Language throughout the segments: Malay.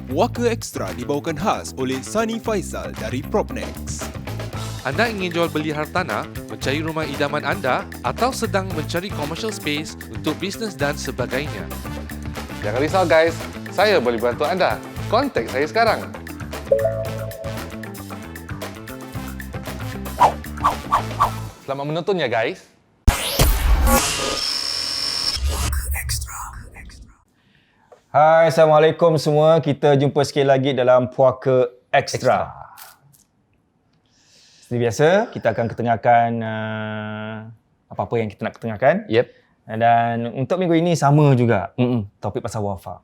Puaka Extra dibawakan khas oleh Sani Faisal dari Propnex. Anda ingin jual beli hartanah, mencari rumah idaman anda atau sedang mencari commercial space untuk bisnes dan sebagainya? Jangan risau guys, saya boleh bantu anda. Kontak saya sekarang. Selamat menonton ya guys. Hai, Assalamualaikum semua. Kita jumpa sekali lagi dalam Puaka Extra. Seperti biasa, kita akan ketengahkan apa-apa yang kita nak ketengahkan. Yep. Dan untuk minggu ini sama juga. Topik pasal wafak.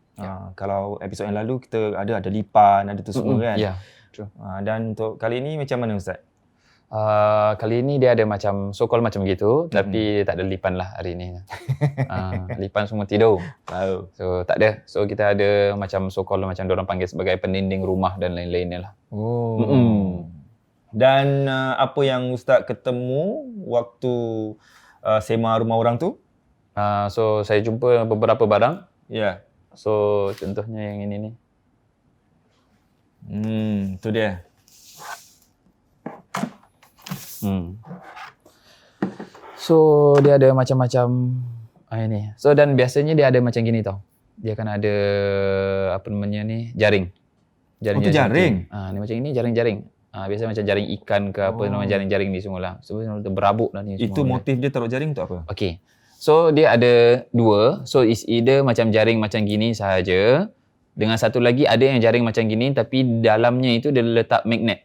Kalau episod yang lalu kita ada lipan, ada tu semua kan. Ya, true. Dan untuk kali ini macam mana Ustaz? Kali ini dia ada macam so-called macam gitu, tapi tak ada lipan lah hari ini. Lipan semua tidur. So tak ada. So kita ada macam so-called macam diorang panggil sebagai pendinding rumah dan lain-lainnya lah. Dan apa yang Ustaz ketemu waktu sewa rumah orang tu? So saya jumpa beberapa barang. Ya. So contohnya yang ini ni. Tu dia. So dia ada macam-macam ini. So dan biasanya dia ada macam gini tau. Dia akan ada apa namanya ni, jaring. Itu jaring. Ni macam ini jaring-jaring. Biasa macam jaring ikan ke apa nama jaring-jaring ni semualah. Sebenarnya berabuk dah ni semua. Itu motif dia taruh jaring tu apa? Okey. So dia ada dua. So is either macam jaring macam gini sahaja. Dengan satu lagi ada yang jaring macam gini tapi dalamnya itu dia letak magnet.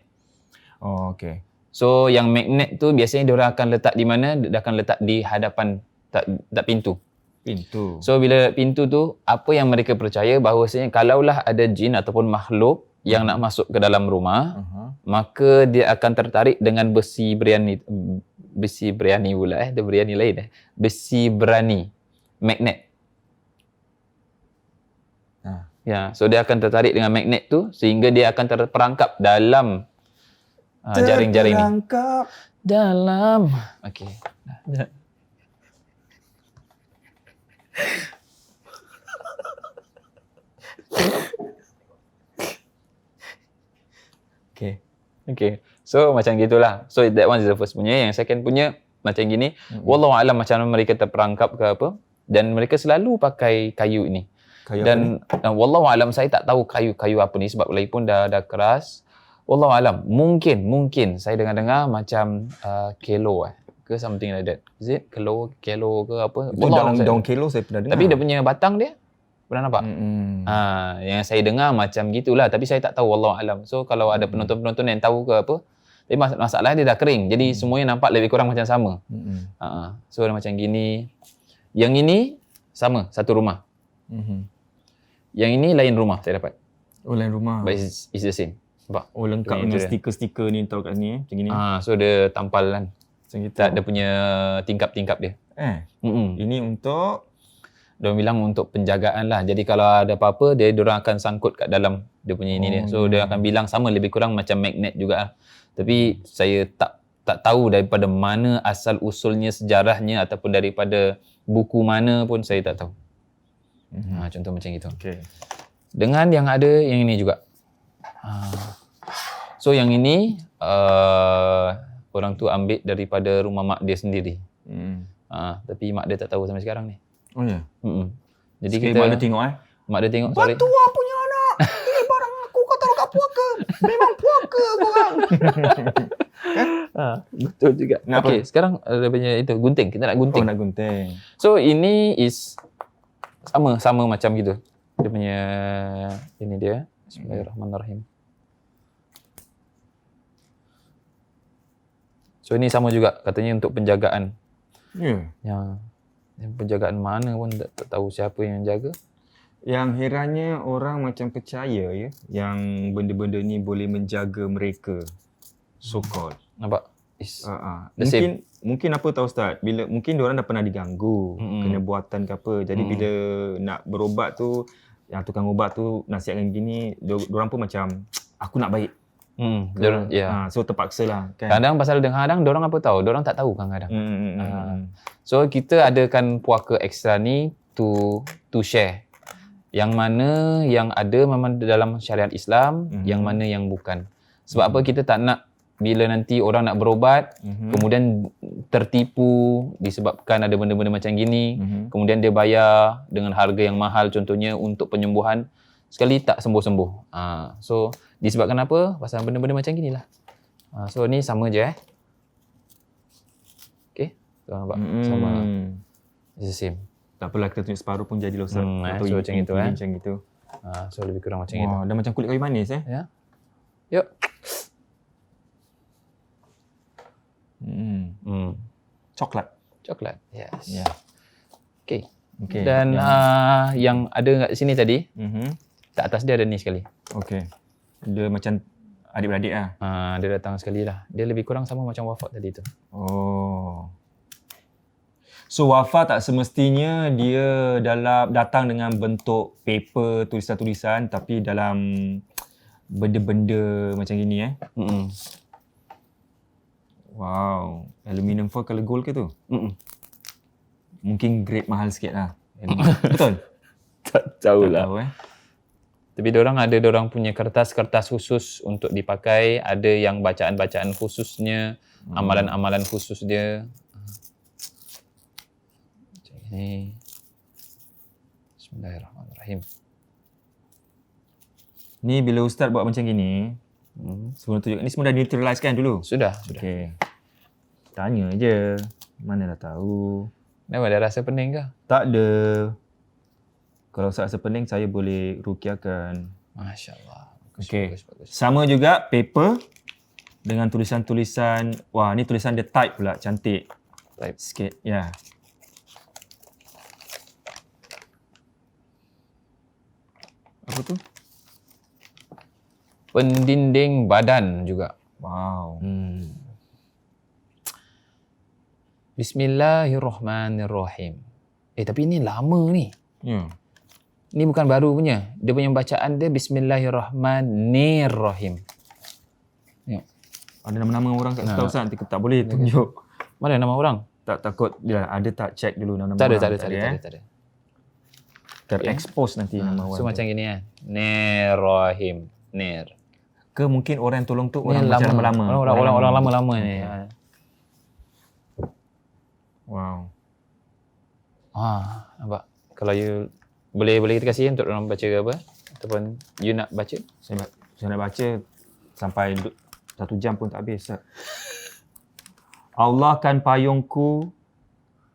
Oh, okey. So yang magnet tu biasanya diorang akan letak di mana? Dia akan letak di hadapan tak pintu. Pintu. So bila pintu tu, apa yang mereka percaya bahawasanya kalaulah ada jin ataupun makhluk yang nak masuk ke dalam rumah, maka dia akan tertarik dengan besi berani pula dia berani lain besi berani magnet. Ya, so dia akan tertarik dengan magnet tu sehingga dia akan terperangkap dalam jaring-jaring ni. Terperangkap Dalam. Okey. Okay. So macam gitulah. So that one is the first punya. Yang second punya macam gini. Wallahu alam macam mana mereka terperangkap ke apa. Dan mereka selalu pakai kayu ini. Dan wallahu alam saya tak tahu kayu apa ni sebab lagipun dah keras. Wallahu alam. Mungkin saya dengar-dengar macam kelo ke something like that. Is it kelo ke apa? Daun kelo saya pernah dengar. Tapi dia punya batang dia pernah nampak? Yang saya dengar macam gitulah tapi saya tak tahu wallahu alam. So kalau ada penonton-penonton yang tahu ke apa, tapi masalah dia dah kering. Jadi semuanya nampak lebih kurang macam sama. So dia macam gini. Yang ini sama satu rumah. Yang ini lain rumah saya dapat. Oh, lain rumah. But it's the same. Nampak? Oh, lengkap dengan stiker-stiker ni taruh kat ni macam gini. So dia tampal kan. Macam gitu. Dia punya tingkap-tingkap dia. Ini untuk Diorang bilang untuk penjagaan lah. Jadi kalau ada apa-apa, diorang akan sangkut kat dalam dia punya ini dia. So dia akan bilang sama lebih kurang macam magnet juga lah. Tapi saya tak tahu daripada mana asal usulnya, sejarahnya ataupun daripada buku mana pun saya tak tahu. Contoh macam itu. Okay. Dengan yang ada yang ini juga. So yang ini orang tu ambil daripada rumah mak dia sendiri. Tapi mak dia tak tahu sampai sekarang ni. Oh ya. Jadi sekali kita mak dia tengok Mak dia tengok Bantu lah punya anak. Ini barang aku kau taruh kat puaka. Memang puaka korang. Betul juga. Okey, sekarang ada punya itu gunting. Kita nak gunting. Oh, nak gunting. So ini is sama macam gitu. Dia punya ini dia. Bismillahirrahmanirrahim. So ini sama juga katanya untuk penjagaan. Yang penjagaan mana pun tak tahu siapa yang jaga. Yang herannya orang macam percaya ya yang benda-benda ni boleh menjaga mereka. So called. Nampak? Mungkin apa tahu Ustaz, bila mungkin diorang dah pernah diganggu, kena buatan ke apa. Jadi bila nak berobat tu, yang tukang ubat tu nasihatkan gini, diorang pun macam aku nak baik. So terpaksa lah kan. Kadang diorang apa tahu, diorang tak tahu kadang-kadang. So kita adakan puaka ekstra ni to share. Yang mana yang ada memang dalam syariat Islam, yang mana yang bukan. Sebab apa kita tak nak bila nanti orang nak berobat, kemudian tertipu disebabkan ada benda-benda macam gini, kemudian dia bayar dengan harga yang mahal contohnya untuk penyembuhan, sekali tak sembuh-sembuh. So disebabkan apa? Pasal benda-benda macam gini lah. So ni sama je Okay, so, nampak? Sama. It's the same. Tak apalah, kita tunjuk separuh pun jadi Ustaz. So macam itu Macam itu. So lebih kurang macam itu. Dah macam kulit kayu manis Ya. Yuk. Coklat. Coklat. Yes. Ya. Okay. Okay. Dan yang ada kat sini tadi, kat atas dia ada ni sekali. Okay. Dia macam adik-beradik lah. Dia datang sekali lah. Dia lebih kurang sama macam wafat tadi tu. Oh. So wafa tak semestinya dia datang dengan bentuk paper, tulisan-tulisan, tapi dalam benda-benda macam gini Wow. Aluminium foil colour gold ke tu? Mungkin grade mahal sikit lah. Betul? Tak tahu lah. Tahu, Tapi diorang punya kertas-kertas khusus untuk dipakai. Ada yang bacaan-bacaan khususnya, amalan-amalan khusus dia. Macam ni. Bismillahirrahmanirrahim. Ni bila Ustaz buat macam gini, sebelum tunjuk, ni semua dah neutralize kan dulu? Sudah. Okay. Tanya je. Mana dah tahu. Kenapa ada rasa pening ke? Tak ada. Kalau Ustaz rasa pening, saya boleh rukiahkan. Masya Allah. Okay. Bagus. Sama juga paper dengan tulisan-tulisan. Wah, ni tulisan dia type pula. Cantik. Type. Sikit. Ya. Apa tu? Pendinding badan juga. Wow. Bismillahirrahmanirrahim. Tapi ni lama ni. Ya. Ni bukan baru punya. Dia punya bacaan dia Bismillahirrahmanirrahim. Tengok. Ada nama-nama orang kat situ Ustaz. Nanti tak boleh tunjuk. Mana nama orang? Tak takut dia ada tak check dulu nama-nama Tak orang. ada. Terekspos nanti nama orang. So macam gini Nirrahim. Nir. Ke mungkin orang yang tolong tu Ni orang macam lama-lama. Orang lama-lama ni. Wow. Nampak. Kalau you boleh kita kasih untuk orang baca ke apa? Ataupun you nak baca? Saya nak baca sampai 1 jam pun tak habis. Allah kan payungku.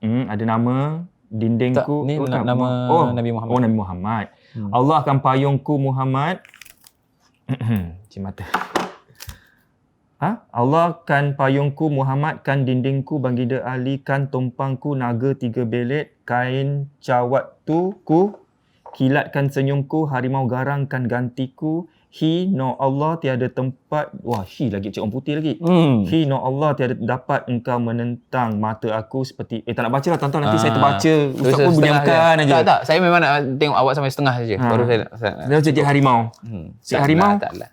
Ada nama. Dindingku. Ni nama Nabi Muhammad. Oh, Nabi Muhammad. Allah kan payungku Muhammad. Cimata. Allah kan payungku Muhammad, kan dindingku baginda Ali, kan tumpangku naga 3 belet, kain cawatku, kilatkan senyumku, harimau garang kan gantiku. He no Allah tiada tempat. Wah, he lagi cik orang putih lagi. He no Allah tiada dapat engkau menentang mata aku seperti tak nak baca lah tuan-tuan, nanti saya terbaca. Ustaz pun bunyikan aja. Tak. Saya memang nak tengok awak sampai setengah saja. Baru saya nak. Dia jadi harimau. Si harimau. Taklah.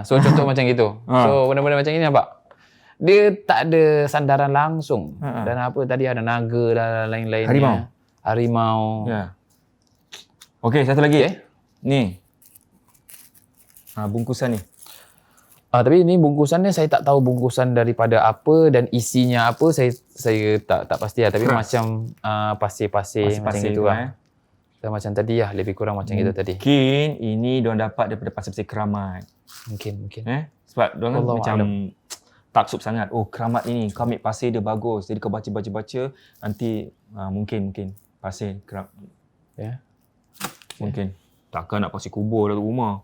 So contoh macam gitu. So benda-benda macam ni nampak. Dia tak ada sandaran langsung. Dan apa tadi ada naga dan lain-lain. Harimau. Ya. Okey, satu lagi. Ni. Bungkusan ni. Tapi ni bungkusannya saya tak tahu bungkusan daripada apa dan isinya apa, saya tak pasti lah. Tapi macam pasir-pasir macam itu lah. Macam tadi lah, lebih kurang macam itu tadi. Mungkin ini diorang dapat daripada pasir-pasir keramat. Mungkin. Sebab diorang macam taksub sangat. Oh, keramat ini, kau ambil pasir dia bagus. Jadi kau baca, nanti mungkin pasir keramat. Ya. Mungkin. Takkan nak pasir kubur dalam rumah.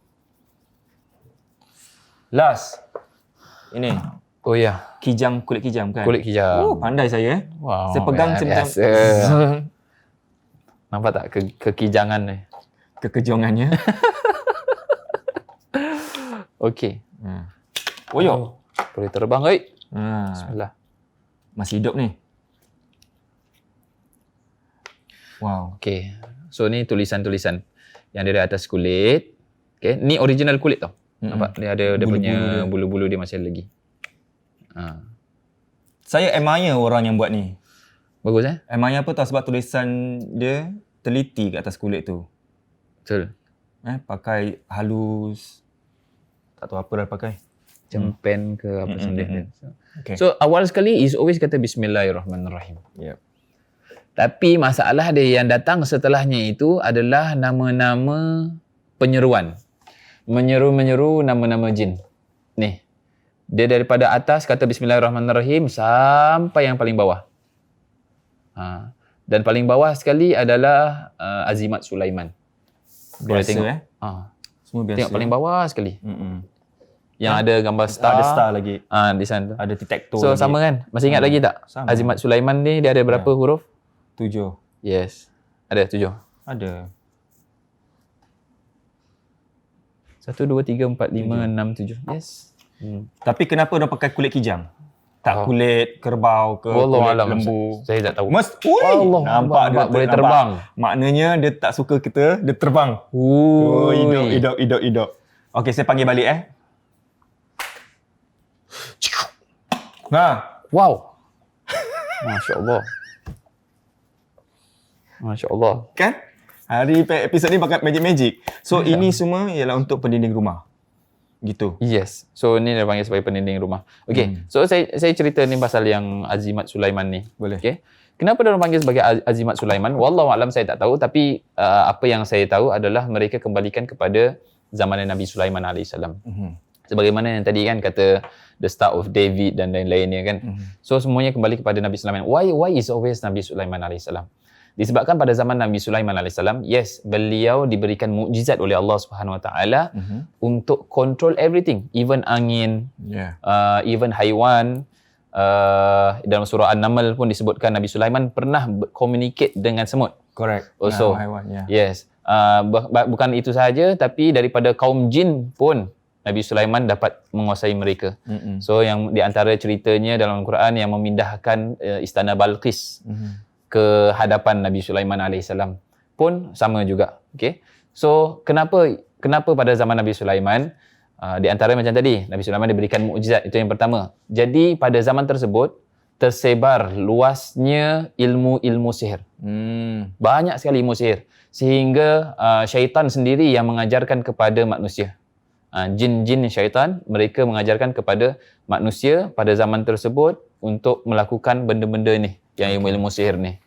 Last. Ini. Oh ya. Kijang, kulit kijang kan? Kulit kijang. Oh, pandai saya. Wow. Saya pegang macam nampak tak kekijangan ni? Kekejongannya. Okey. Oh, yo. Boleh terbang, oi. Bismillah. Masih hidup ni. Wow. Okey. So ni tulisan-tulisan yang ada di atas kulit. Okey, ni original kulit tau. Nampak dia ada dia punya bulu-bulu dia masih lagi. Saya admire orang yang buat ni. Bagus Admire apa tahu sebab tulisan dia teliti kat atas kulit tu. Betul. Pakai halus. Tak tahu apa dah pakai. Cempen ke apa sendiri. Okay. So awal sekali is always kata Bismillahirrahmanirrahim. Yep. Tapi masalah dia yang datang setelahnya itu adalah nama-nama penyeruan. Menyeru-menyeru nama-nama jin. Ni. Dia daripada atas kata Bismillahirrahmanirrahim sampai yang paling bawah. Dan paling bawah sekali adalah Azimat Sulaiman. Boleh Biasa tengok. Semua biasa. Tengok paling bawah sekali. Yang ada gambar star. Ada star lagi. Di sana. Ada detektor So lagi. sama kan? Masih ingat lagi tak? Sama. Azimat Sulaiman ni dia ada berapa huruf? 7. Yes. Ada 7. Ada. 1, 2, 3, 4, 5, 6, 7. Yes. Tapi kenapa dia pakai kulit kijang? Tak kulit kerbau ke kulit lembu? Saya tak tahu. Allah, nampak dia boleh terbang. Maknanya dia tak suka kita, dia terbang. Hidup. Okey, saya panggil balik Wow. Masya Allah. Masya Allah. Kan? Hari episod ni pakai magic. So ini semua ialah untuk pendinding rumah. Gitu. Yes. So ni dia panggil sebagai pendinding rumah. Okay. So saya cerita ni pasal yang Azimat Sulaiman ni. Boleh. Okay. Kenapa dia orang panggil sebagai Azimat Sulaiman? Wallahu alam saya tak tahu. Tapi apa yang saya tahu adalah mereka kembalikan kepada zaman Nabi Sulaiman AS. Sebagaimana yang tadi kan kata the Star of David dan lain-lainnya kan. So semuanya kembali kepada Nabi Sulaiman. Why is always Nabi Sulaiman AS? Disebabkan pada zaman Nabi Sulaiman AS, yes, beliau diberikan mukjizat oleh Allah Subhanahu Wa Taala untuk control everything, even angin, even haiwan. Dalam surah An-Naml pun disebutkan Nabi Sulaiman pernah communicate dengan semut. Correct. Also, haiwan, yes. Bukan itu sahaja, tapi daripada kaum jin pun Nabi Sulaiman dapat menguasai mereka. So yang di antara ceritanya dalam Al-Quran yang memindahkan istana Balqis ke hadapan Nabi Sulaiman AS pun sama juga. Okay. So kenapa pada zaman Nabi Sulaiman di antara macam tadi Nabi Sulaiman diberikan mukjizat, itu yang pertama. Jadi pada zaman tersebut tersebar luasnya ilmu-ilmu sihir. Banyak sekali ilmu sihir sehingga syaitan sendiri yang mengajarkan kepada manusia. Jin-jin syaitan mereka mengajarkan kepada manusia pada zaman tersebut untuk melakukan benda-benda ni, yang ilmu-ilmu sihir ni.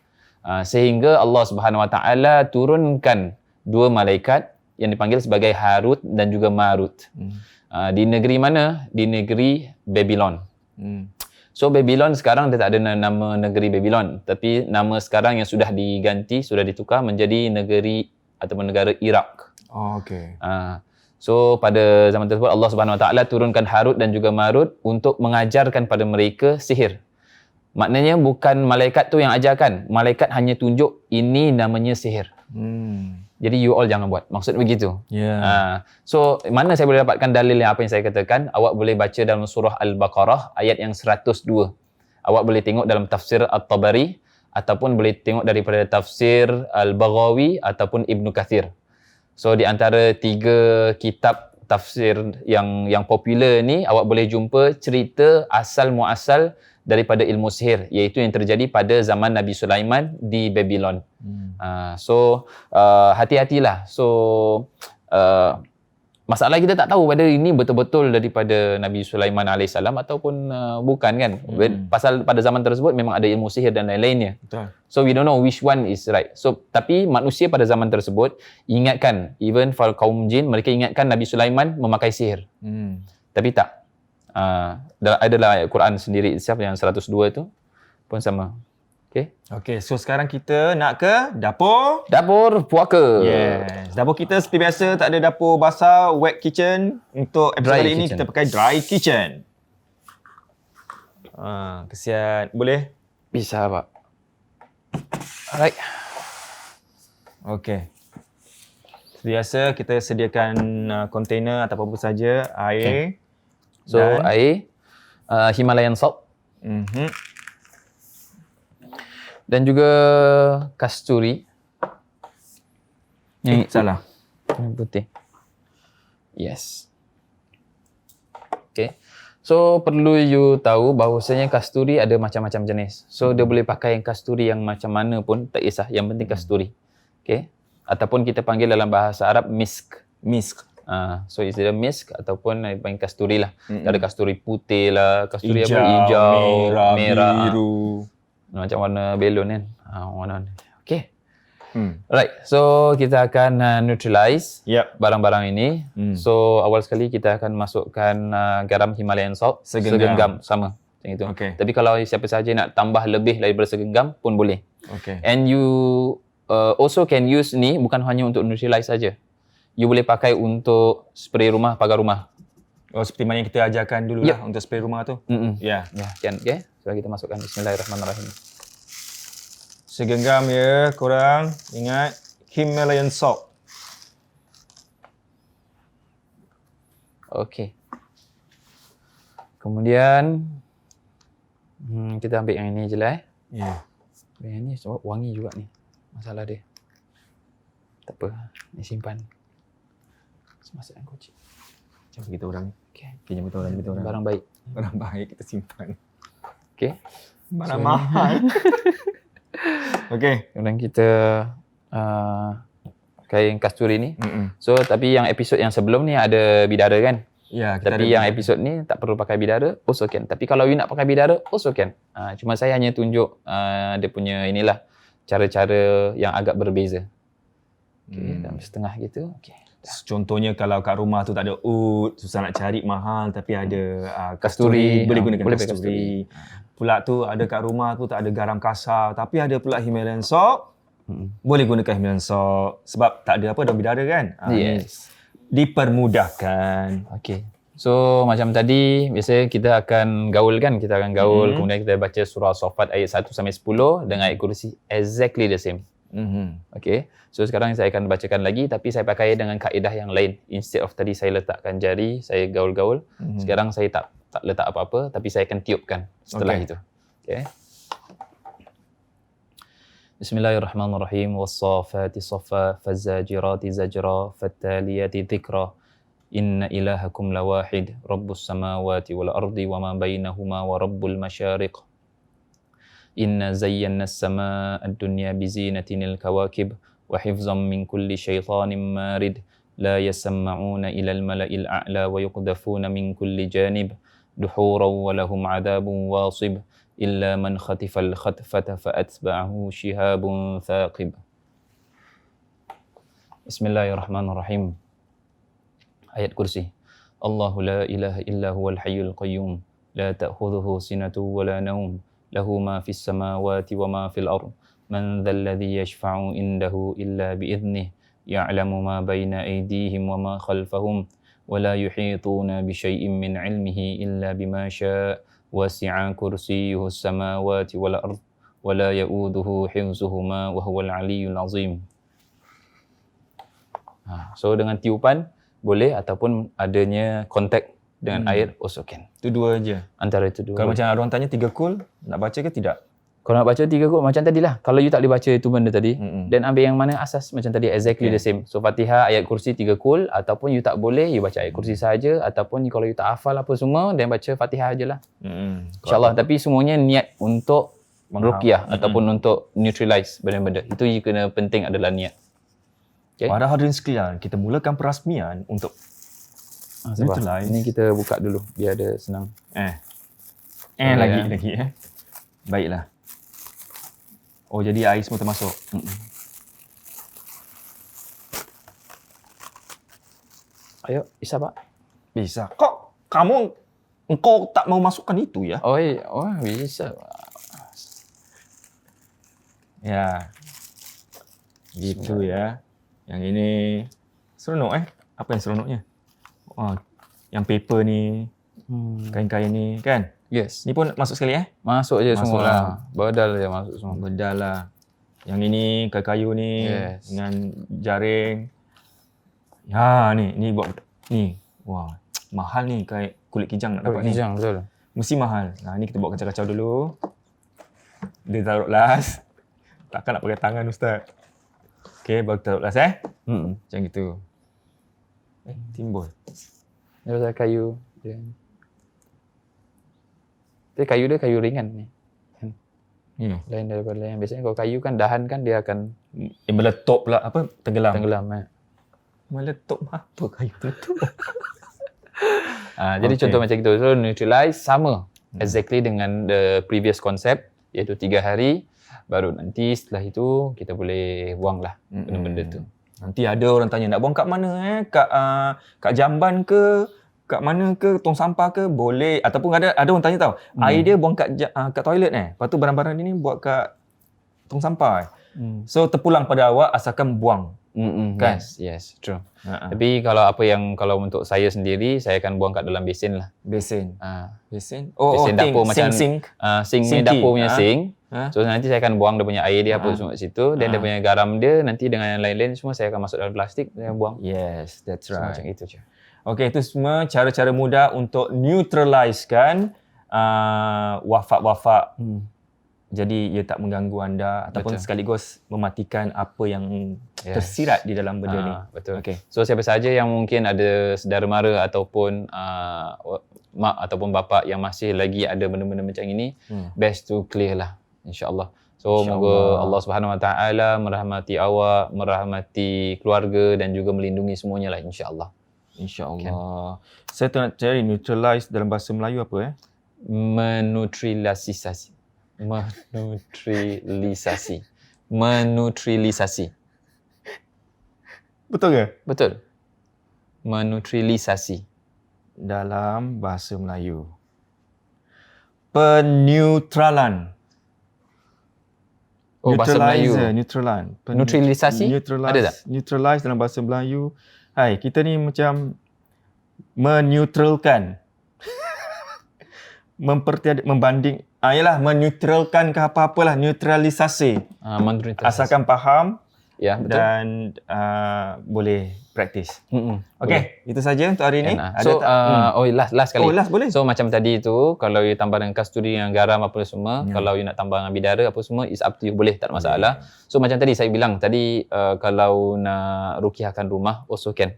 Sehingga Allah Subhanahu Wa Taala turunkan 2 malaikat yang dipanggil sebagai Harut dan juga Marut. Di negeri mana? Di negeri Babylon. So Babylon sekarang dia tak ada nama negeri Babylon, tapi nama sekarang yang sudah diganti, sudah ditukar menjadi negeri ataupun negara Iraq. Okay. So pada zaman tersebut Allah Subhanahu Wa Taala turunkan Harut dan juga Marut untuk mengajarkan pada mereka sihir. Maknanya bukan malaikat tu yang ajarkan, malaikat hanya tunjuk ini namanya sihir. Jadi you all jangan buat. Maksud begitu. So mana saya boleh dapatkan dalil yang apa yang saya katakan? Awak boleh baca dalam surah Al-Baqarah ayat yang 102. Awak boleh tengok dalam tafsir At-Tabari ataupun boleh tengok daripada tafsir Al-Baghawi ataupun Ibnu Kathir. So di antara 3 kitab tafsir yang popular ni, awak boleh jumpa cerita asal muasal daripada ilmu sihir, iaitu yang terjadi pada zaman Nabi Sulaiman di Babylon. So hati-hatilah. So masalah kita tak tahu whether ini betul-betul daripada Nabi Sulaiman AS ataupun bukan kan. Pasal pada zaman tersebut memang ada ilmu sihir dan lain-lainnya. Betul. So we don't know which one is right. So tapi manusia pada zaman tersebut ingatkan, even for kaum jin, mereka ingatkan Nabi Sulaiman memakai sihir. Tapi tak. Adalah ayat Quran sendiri itself yang 102 tu pun sama. Okay, so sekarang kita nak ke dapur puaka. Yes. Dapur kita seperti biasa tak ada dapur basah, wet kitchen. Untuk episode kali ini kita pakai dry kitchen. Kesian. Boleh? Bisa, Pak. Alright. Okay. Seperti biasa kita sediakan container atau apa-apa saja, air. So air, Himalayan salt. Dan juga kasturi. Salah. Yang putih. Yes. Okay. So perlu you tahu bahawasanya kasturi ada macam-macam jenis. So dia boleh pakai yang kasturi yang macam mana pun tak kisah. Yang penting kasturi. Okay. Ataupun kita panggil dalam bahasa Arab misk. Misk. So it's either misk ataupun panggil kasturi lah. Ada kasturi putih lah, kasturi Hijau, hijau, merah. biru. Macam warna belon kan. Warna. Okay. Alright, so kita akan neutralize barang-barang ini. So awal sekali kita akan masukkan garam Himalayan salt segenggam sama macam itu. Okay. Tapi kalau siapa sahaja nak tambah lebih daripada segenggam pun boleh. Okay. And you also can use ni bukan hanya untuk neutralize saja. You boleh pakai untuk spray rumah, pagar rumah. Oh, seperti mana yang kita ajarkan dulu lah untuk spray rumah tu. Ya. Kan, okay. So kita masukkan bismillahirrahmanirrahim. Segenggam ya, korang ingat Himalayan salt. Okey. Kemudian kita ambil yang ini je lah Ya. Yang ni sebab wangi juga ni. Masalah dia. Tak apa, ni simpan. Masukkan kunci. Macam kita orang. Okey. Macam kita orang. Barang baik. Barang baik kita simpan. Okey. Barang mahal. Okey. Kemudian kita pakai kasturi ni. So tapi yang episod yang sebelum ni ada bidara kan? Ya, tapi yang episod ni tak perlu pakai bidara, also can. Tapi kalau you nak pakai bidara, also can. Cuma saya hanya tunjuk dia punya inilah cara-cara yang agak berbeza. Okey, dalam setengah gitu. Okey. Contohnya kalau kat rumah tu tak ada oud, susah nak cari, mahal, tapi ada Kasturi, boleh gunakan boleh kasturi. Pula tu ada kat rumah tu tak ada garam kasar, tapi ada pula Himalayan salt. Boleh gunakan Himalayan salt sebab tak ada apa daun bidara kan. Yes. Dipermudahkan. Okey. So macam tadi biasa kita akan gaul kan, kita akan gaul kemudian kita baca surah Saffat ayat 1 sampai 10 dengan ayat kursi exactly the same. Okey. So sekarang saya akan bacakan lagi tapi saya pakai dengan kaedah yang lain. Instead of tadi saya letakkan jari, saya gaul-gaul. Sekarang saya tak letak apa-apa tapi saya akan tiupkan setelah itu. Okey. Bismillahirrahmanirrahim. Was-saffati saffa, faz-zajirati zajra, fat-taliyati dhikra. Inna ilahakum lawahid, rabbus samawati wal ardi wa ma bainahuma wa rabbul masyariq. Inna zayyana as-samaa ad-dunya bizinatinil kawakib wa hifzan min kulli syaitanin marid. La yasma'una ila al-mala'il a'la wa yuqdafuna min kulli janib. Duhuran wa lahum 'adabun wasib. Illa man khatifal khatfata fa'atba'ahu shihabun thaqib. Bismillahirrahmanirrahim. Ayat kursi. Allahu la ilaha illa huwal hayyul qayyum. La ta'khudhuhu sinatun wa la nawm. Lahu ma fis samawati wa ma fil ard. Man dhal ladzi yashfa'u indahu illa bi'idhnihi. Ya'lamu ma bayna aydihim wa ma khalfahum. Wa la yuhituna bi syai'in min 'ilmihi illa bima syaa'. Wasi'a kursiyyuhu as-samawati wal ard. Wa la ya'uduhu hifzuhuma wa huwal 'aliyyul 'azim. So dengan tiupan boleh ataupun adanya kontak dengan air also can. Itu dua je. Antara itu dua. Kalau macam orang tanya 3 kul, nak baca ke tidak? Kalau nak baca 3 kul macam tadilah. Kalau you tak boleh baca itu benda tadi, dan ambil yang mana asas macam tadi exactly the same. So Fatihah, ayat kursi 3 kul, ataupun you tak boleh you baca ayat kursi saja, ataupun kalau you tak hafal apa semua dan baca Fatihah ajalah. InsyaAllah. Tapi semuanya niat untuk ruqyah ataupun untuk neutralize benda-benda. Itu you kena penting adalah niat. Okay. Para hadirin sekalian, kita mulakan perasmian untuk neutralize. Ini kita buka dulu biar ada senang. Lagi. Baiklah. Oh, jadi air semua termasuk. Ayo, bisa Pak? Bisa. Engkau tak mau masukkan itu ya? Oh bisa Pak. Ya. Gitu ya. Yang ini seronok Apa yang seronoknya? Yang paper ni, kain-kain ni kan? Yes. Ni pun masuk sekali Masuk je masuk semua lah. Bedal je masuk semua. Bedal lah. Yang ini kayu ni dengan jaring. Ni buat ni. Wah, mahal ni kayak kulit kijang nak dapat ni. Kijang betul. Mesti mahal. Ni kita buat kacau-kacau dulu. Dia taruh last. Takkan nak pakai tangan Ustaz. Okey, baru taruh last Macam gitu. Timbul. Dia pasal kayu dia. Tapi kayu dia kayu ringan ni. Lain daripada yang biasanya kalau kayu kan dahan kan dia akan Meletup pula, apa? Tenggelam. meletup. Apa kayu meletup? Jadi Okay. contoh macam itu. So neutralize sama exactly dengan the previous concept, iaitu 3 hari. Baru nanti setelah itu kita boleh buang lah benda-benda tu. Nanti ada orang tanya nak buang kat mana kat jamban ke, kat mana ke, tong sampah ke, boleh. Ataupun ada orang tanya tau, air dia buang kat toilet Lepas tu barang-barang dia ni buat kat tong sampah So terpulang pada awak asalkan buang. Kan? Yes, true. Tapi kalau untuk saya sendiri, saya akan buang kat dalam besin lah. Besin. Besin Besin dapur macam sink. sink ni Sinki. dapur punya sink. Ha? So nanti saya akan buang dia punya air dia apa semua kat situ, dan dia punya garam dia nanti dengan yang lain-lain semua saya akan masuk dalam plastik dan buang. Yes, that's So, right. macam itu je. Okay, itu semua cara-cara mudah untuk neutralizekan wafak-wafak. Jadi ia tak mengganggu anda ataupun sekaligus mematikan apa yang tersirat di dalam benda ni. Betul. Okay. So siapa sahaja yang mungkin ada saudara mara ataupun mak ataupun bapa yang masih lagi ada benda-benda macam ini, best to clear lah, insya-Allah. So moga Allah Subhanahu Wa Taala merahmati awak, merahmati keluarga dan juga melindungi semuanya lah, insya-Allah. InsyaAllah. Saya tu nak cari neutralize dalam bahasa Melayu apa Meneutralisasi. Betul ke? Betul. Meneutralisasi. Dalam bahasa Melayu. Peneutralan. Bahasa Melayu. Neutralan. Neutralisasi? Ada tak? Neutralize dalam bahasa Melayu. Hai, kita ni macam meneutralkan. Membanding. Yalah, meneutralkan ke apa-apalah. Neutralisasi. Asalkan faham. Ya, betul. Dan boleh praktis. Okay, itu saja untuk hari ini. So, last sekali. Last boleh. So, macam tadi tu, kalau you tambah dengan kasturi, dengan garam apa semua, kalau you nak tambah dengan bidara apa semua, it's up to you. Boleh, tak ada masalah. So, macam tadi saya bilang, kalau nak rukiahkan rumah, also can.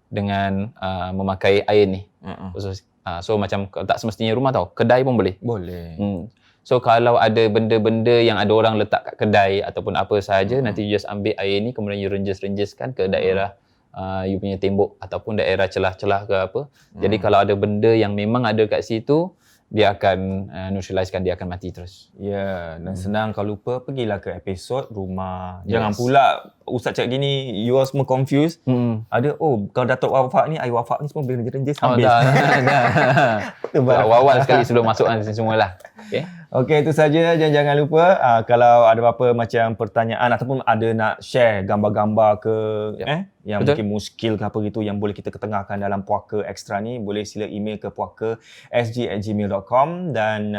Dengan memakai air ni. So, macam tak semestinya rumah tau. Kedai pun boleh. Boleh. So kalau ada benda-benda yang ada orang letak kat kedai ataupun apa sahaja, nanti you just ambil air ni kemudian you renjes-renjeskan ke daerah you punya tembok ataupun daerah celah-celah ke apa. Jadi kalau ada benda yang memang ada kat situ, dia akan neutralizekan, dia akan mati terus. Ya, dan senang kalau lupa pergilah ke episod rumah. Jangan pula Ustaz cakap gini, you all semua confused. Ada kalau Datuk wafak ni, air wafak ni semua boleh renjes habis. Awal-awal sekali sebelum masuk semua lah. Okay, itu saja. Jangan lupa kalau ada apa-apa macam pertanyaan ataupun ada nak share gambar-gambar ke yang mungkin muskil ke apa gitu yang boleh kita ketengahkan dalam Puaka Extra ni, boleh sila email ke puakasg@gmail.com dan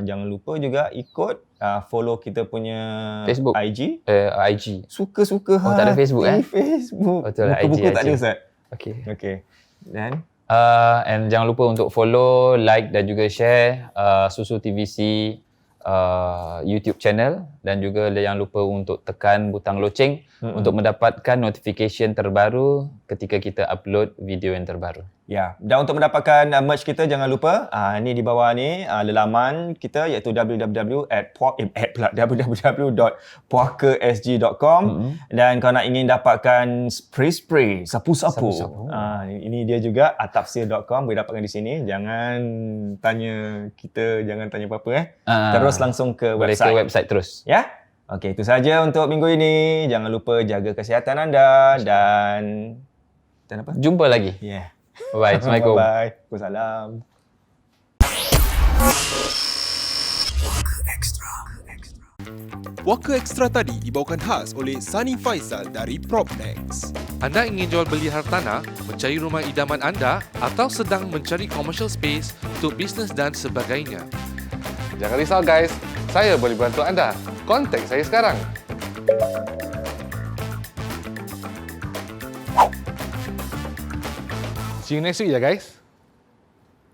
jangan lupa juga ikut follow kita punya Facebook, IG. IG. Suka-suka tak ada Facebook Facebook. Betul lah, Buku-buku IG. tak ada Ustaz. Okay. Dan and jangan lupa untuk follow, like dan juga share Susu TVC YouTube channel, dan juga jangan lupa untuk tekan butang loceng untuk mendapatkan notification terbaru ketika kita upload video yang terbaru. Ya, dan untuk mendapatkan merch kita jangan lupa ni di bawah ni laman kita iaitu www.puakasg.com dan kalau nak ingin dapatkan spray sapu-sapu. Ini dia juga atapsir.com, boleh dapatkan di sini. Jangan tanya kita, jangan tanya apa-apa terus langsung ke website. Boleh ke website terus. Ya. Okey, itu saja untuk minggu ini. Jangan lupa jaga kesihatan anda dan apa? Jumpa lagi. Yeah. Bye-bye. Assalamualaikum. Bye-bye. Waalaikumsalam. Puaka Extra tadi dibawakan khas oleh Sunny Faisal dari Propnex. Anda ingin jual beli hartanah, mencari rumah idaman anda atau sedang mencari commercial space untuk bisnes dan sebagainya? Jangan risau guys, saya boleh bantu anda. Kontak saya sekarang. See you next week ya guys.